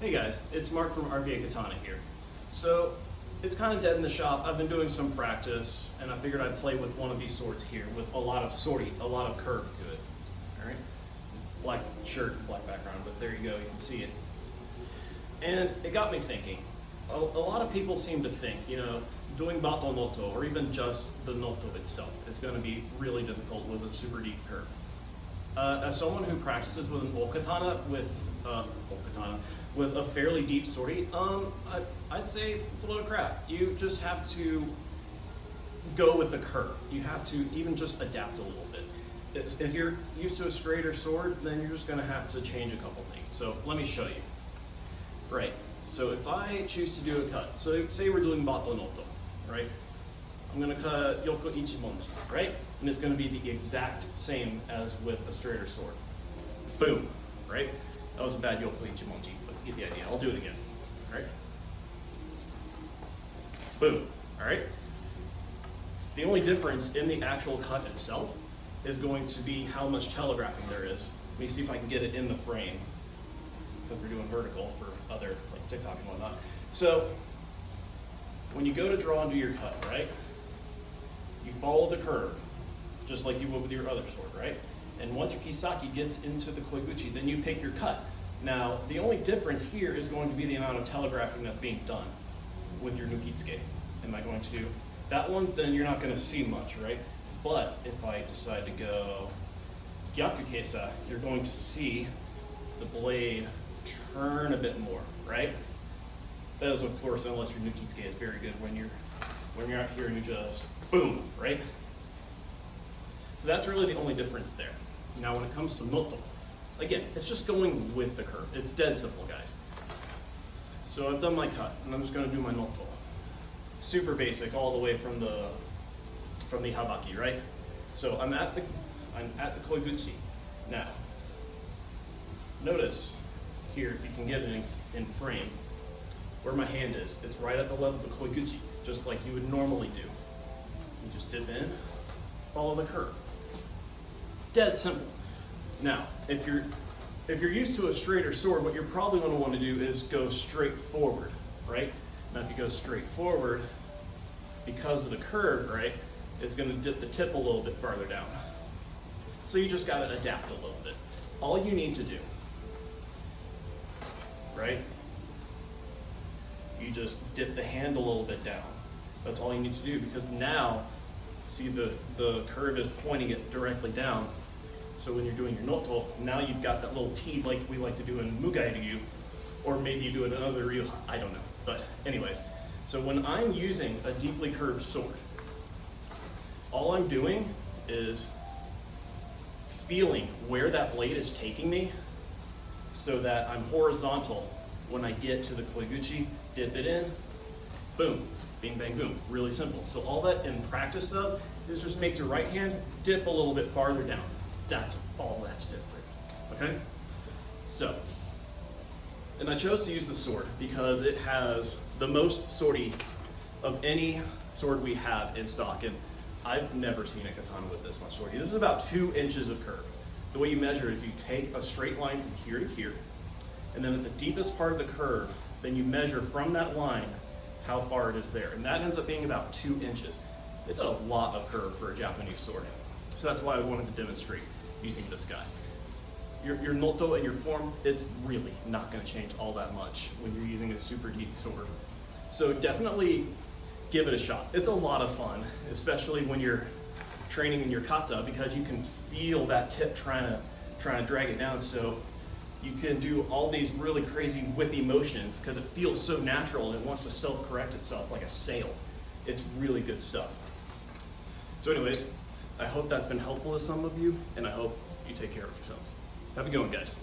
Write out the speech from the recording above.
Hey guys, it's Mark from RVA Katana here. So it's kind of dead in the shop. I've been doing some practice and I figured I'd play with one of these swords here with a lot of sori, a lot of curve to it. All right, black shirt, black background, but there you go, you can see it. And it got me thinking, a lot of people seem to think, doing bato noto or even just the noto itself is going to be really difficult with a super deep curve. As someone who practices with an okatana with a fairly deep sori, I'd say it's a load of crap. You just have to go with the curve. You have to even just adapt a little bit. If you're used to a straighter sword, then you're just going to have to change a couple things. So let me show you. Right, so if I choose to do a cut, so say we're doing bato noto, right? I'm going to cut yoko ichimonji, right? And it's going to be the exact same as with a straighter sword. Boom, right? That was a bad yoko ichimonji, but you get the idea. I'll do it again, all right? Boom, all right? The only difference in the actual cut itself is going to be how much telegraphing there is. Let me see if I can get it in the frame, because we're doing vertical for other, like TikTok and whatnot. So, when you go to draw and do your cut, right? You follow the curve, just like you would with your other sword, right? And once your kisaki gets into the koiguchi, then you pick your cut. Now, the only difference here is going to be the amount of telegraphing that's being done with your nukitsuke. Am I going to do that one? Then you're not going to see much, right? But if I decide to go gyakukesa, you're going to see the blade turn a bit more, right? That is, of course, unless your nukitsuke is very good when you're out here and you just boom, right? So that's really the only difference there. Now when it comes to noto, again, it's just going with the curve. It's dead simple, guys. So I've done my cut, and I'm just going to do my noto. Super basic, all the way from the habaki, right? So I'm at the koiguchi. Now, notice here, if you can get it in frame, where my hand is. It's right at the level of the koiguchi, just like you would normally do. You just dip in, follow the curve. Dead simple. Now, if you're used to a straighter sword, what you're probably going to want to do is go straight forward, right? Now, if you go straight forward, because of the curve, right, it's going to dip the tip a little bit farther down. So you just got to adapt a little bit. All you need to do, right? You just dip the hand a little bit down. That's all you need to do, because now, see the curve is pointing it directly down. So when you're doing your noto, now you've got that little T like we like to do in Mugai Ryu, or maybe you do it in another Ryu, I don't know. But anyways, so when I'm using a deeply curved sword, all I'm doing is feeling where that blade is taking me so that I'm horizontal when I get to the koiguchi, dip it in, boom, bing, bang, boom. Really simple. So all that in practice does is just makes your right hand dip a little bit farther down. That's all that's different, okay? So, and I chose to use the sword because it has the most sori of any sword we have in stock, and I've never seen a katana with this much sori. This is about 2 inches of curve. The way you measure is you take a straight line from here to here, and then at the deepest part of the curve, then you measure from that line how far it is there. And that ends up being about 2 inches. It's a lot of curve for a Japanese sword. So that's why I wanted to demonstrate using this guy. Your noto and your form, it's really not going to change all that much when you're using a super deep sword. So definitely give it a shot. It's a lot of fun, especially when you're training in your kata, because you can feel that tip trying to drag it down. So you can do all these really crazy whippy motions because it feels so natural and it wants to self-correct itself like a sail. It's really good stuff. So anyways, I hope that's been helpful to some of you, and I hope you take care of yourselves. Have a good one, guys.